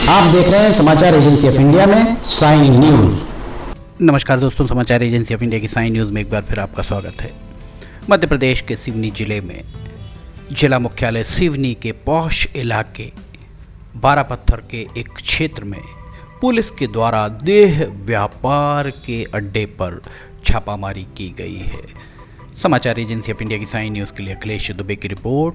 आप देख रहे हैं समाचार एजेंसी ऑफ इंडिया में साइन न्यूज। नमस्कार दोस्तों, समाचार एजेंसी ऑफ इंडिया की साइन न्यूज़ में एक बार फिर आपका स्वागत है। मध्य प्रदेश के सिवनी जिले में जिला मुख्यालय सिवनी के पौष इलाके बारापत्थर के एक क्षेत्र में पुलिस के द्वारा देह व्यापार के अड्डे पर छापामारी की गई है। समाचार एजेंसी ऑफ इंडिया की साइन न्यूज़ के लिए अखिलेश दुबे की रिपोर्ट।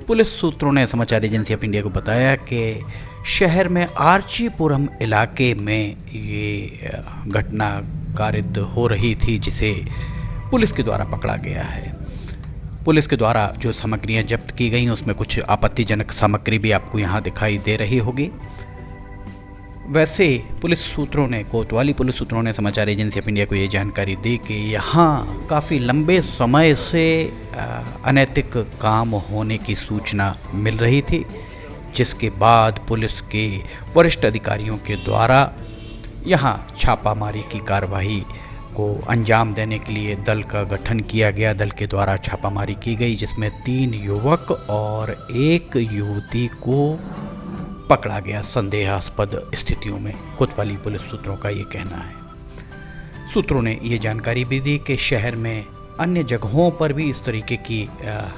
पुलिस सूत्रों ने समाचार एजेंसी ऑफ इंडिया को बताया कि शहर में आर्चीपुरम इलाके में ये घटना कारित हो रही थी, जिसे पुलिस के द्वारा पकड़ा गया है। पुलिस के द्वारा जो सामग्रियां जब्त की गई उसमें कुछ आपत्तिजनक सामग्री भी आपको यहाँ दिखाई दे रही होगी। वैसे कोतवाली पुलिस सूत्रों ने समाचार एजेंसी ऑफ इंडिया को ये जानकारी दी कि यहाँ काफ़ी लंबे समय से अनैतिक काम होने की सूचना मिल रही थी, जिसके बाद पुलिस के वरिष्ठ अधिकारियों के द्वारा यहाँ छापामारी की कार्रवाई को अंजाम देने के लिए दल का गठन किया गया। दल के द्वारा छापामारी की गई, जिसमें 3 युवक और 1 युवती को पकड़ा गया संदेहास्पद स्थितियों में। कोतवाली पुलिस सूत्रों का ये कहना है। सूत्रों ने ये जानकारी भी दी कि शहर में अन्य जगहों पर भी इस तरीके की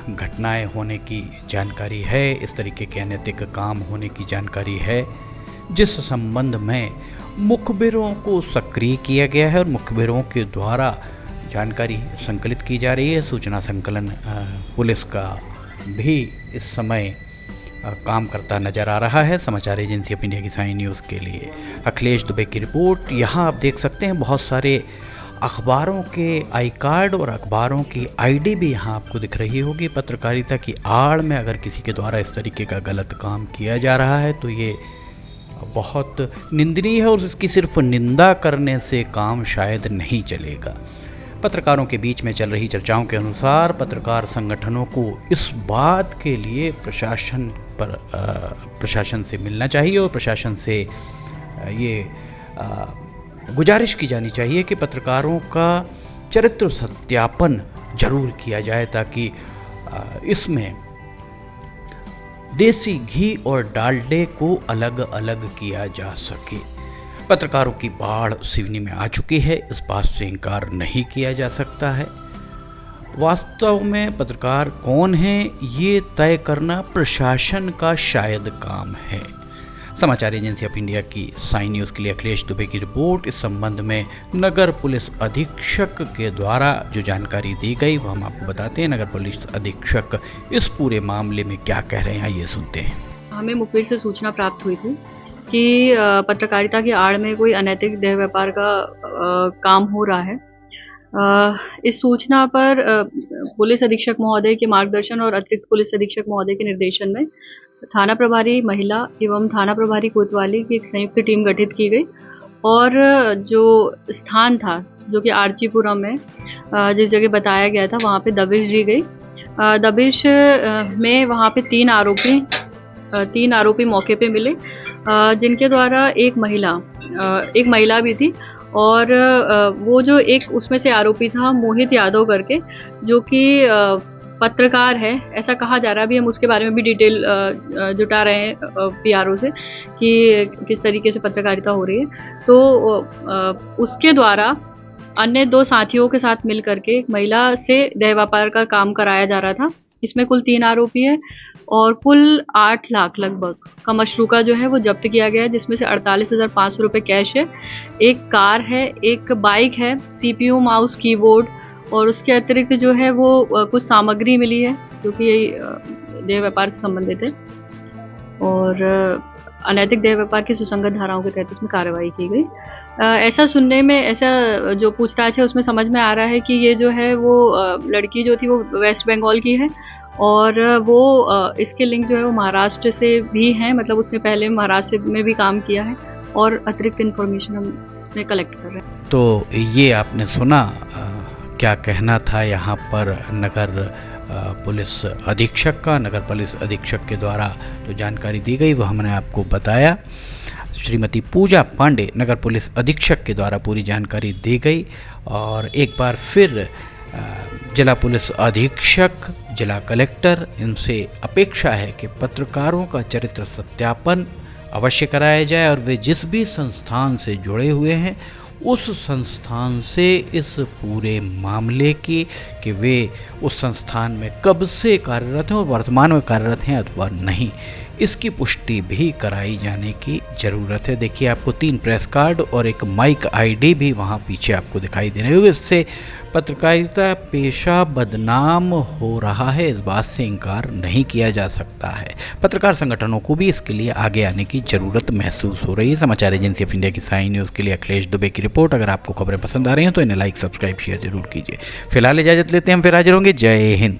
घटनाएं होने की जानकारी है, इस तरीके के अनैतिक काम होने की जानकारी है, जिस संबंध में मुखबिरों को सक्रिय किया गया है और मुखबिरों के द्वारा जानकारी संकलित की जा रही है। सूचना संकलन पुलिस का भी इस समय काम करता नज़र आ रहा है। समाचार एजेंसी ऑफ इंडिया की साइन न्यूज़ के लिए अखिलेश दुबे की रिपोर्ट। यहाँ आप देख सकते हैं बहुत सारे अखबारों के आई कार्ड और अखबारों की आईडी भी यहाँ आपको दिख रही होगी। पत्रकारिता की आड़ में अगर किसी के द्वारा इस तरीके का गलत काम किया जा रहा है तो ये बहुत निंदनीय है और इसकी सिर्फ निंदा करने से काम शायद नहीं चलेगा। पत्रकारों के बीच में चल रही चर्चाओं के अनुसार पत्रकार संगठनों को इस बात के लिए प्रशासन से मिलना चाहिए और प्रशासन से ये गुजारिश की जानी चाहिए कि पत्रकारों का चरित्र सत्यापन जरूर किया जाए, ताकि इसमें देसी घी और डालडे को अलग अलग किया जा सके। पत्रकारों की बाढ़ सिवनी में आ चुकी है, इस बात से इनकार नहीं किया जा सकता है। वास्तव में पत्रकार कौन है ये तय करना प्रशासन का शायद काम है। समाचार एजेंसी ऑफ इंडिया की साइन न्यूज़ के लिए अखिलेश दुबे की रिपोर्ट। इस संबंध में नगर पुलिस अधीक्षक के द्वारा जो जानकारी दी गई वो हम आपको बताते हैं। नगर पुलिस अधीक्षक इस पूरे मामले में क्या कह रहे हैं, ये सुनते हैं। हमें मुखबिर से सूचना प्राप्त हुई थी कि पत्रकारिता की आड़ में कोई अनैतिक देह व्यापार का काम हो रहा है। इस सूचना पर पुलिस अधीक्षक महोदय के मार्गदर्शन और अतिरिक्त पुलिस अधीक्षक महोदय के निर्देशन में थाना प्रभारी महिला एवं थाना प्रभारी कोतवाली की एक संयुक्त टीम गठित की गई और जो स्थान था जो कि आर्चीपुरम में जिस जगह बताया गया था वहाँ पे दबिश दी गई। दबिश में वहाँ पे 3 आरोपी मौके पे मिले, जिनके द्वारा एक महिला भी थी और वो जो एक उसमें से आरोपी था मोहित यादव करके, जो कि पत्रकार है ऐसा कहा जा रहा है। अभी हम उसके बारे में भी डिटेल जुटा रहे हैं पीआरओ से कि किस तरीके से पत्रकारिता हो रही है। तो उसके द्वारा अन्य 2 साथियों के साथ मिल करके एक महिला से देह व्यापार का काम कराया जा रहा था। इसमें कुल 3 आरोपी है और कुल 8 लाख लगभग का मशरूका जो है वो जब्त किया गया है, जिसमें से 48,500 रुपये कैश है, एक कार है, एक बाइक है, CPU, माउस, कीबोर्ड और उसके अतिरिक्त जो है वो कुछ सामग्री मिली है जो कि यही देह व्यापार से संबंधित है और अनैतिक देह व्यापार की सुसंगत धाराओं के तहत इसमें कार्रवाई की गई। ऐसा सुनने में, ऐसा जो पूछताछ है उसमें समझ में आ रहा है कि ये जो है वो लड़की जो थी वो वेस्ट बंगाल की है और वो इसके लिंक जो है वो महाराष्ट्र से भी हैं, मतलब उसने पहले महाराष्ट्र में भी काम किया है और अतिरिक्त इन्फॉर्मेशन हम इसमें कलेक्ट कर रहे हैं। तो ये आपने सुना क्या कहना था यहाँ पर नगर पुलिस अधीक्षक का। नगर पुलिस अधीक्षक के द्वारा जो जानकारी दी गई वो हमने आपको बताया। श्रीमती पूजा पांडे नगर पुलिस अधीक्षक के द्वारा पूरी जानकारी दी गई और एक बार फिर जिला पुलिस अधीक्षक, जिला कलेक्टर, इनसे अपेक्षा है कि पत्रकारों का चरित्र सत्यापन अवश्य कराया जाए और वे जिस भी संस्थान से जुड़े हुए हैं उस संस्थान से इस पूरे मामले की कि वे उस संस्थान में कब से कार्यरत हैं और वर्तमान में कार्यरत हैं अथवा नहीं, इसकी पुष्टि भी कराई जाने की ज़रूरत है। देखिए आपको 3 प्रेस कार्ड और एक माइक आईडी भी वहाँ पीछे आपको दिखाई दे रहे होंगे। इससे पत्रकारिता पेशा बदनाम हो रहा है, इस बात से इनकार नहीं किया जा सकता है। पत्रकार संगठनों को भी इसके लिए आगे आने की ज़रूरत महसूस हो रही है। समाचार एजेंसी ऑफ इंडिया की साई न्यूज़ के लिए अखिलेश दुबे की रिपोर्ट। अगर आपको खबरें पसंद आ रही हैं तो इन्हें लाइक सब्सक्राइब शेयर जरूर कीजिए। फिलहाल इजाज़त लेते हैं, हम फिर हाजिर होंगे। जय हिंद।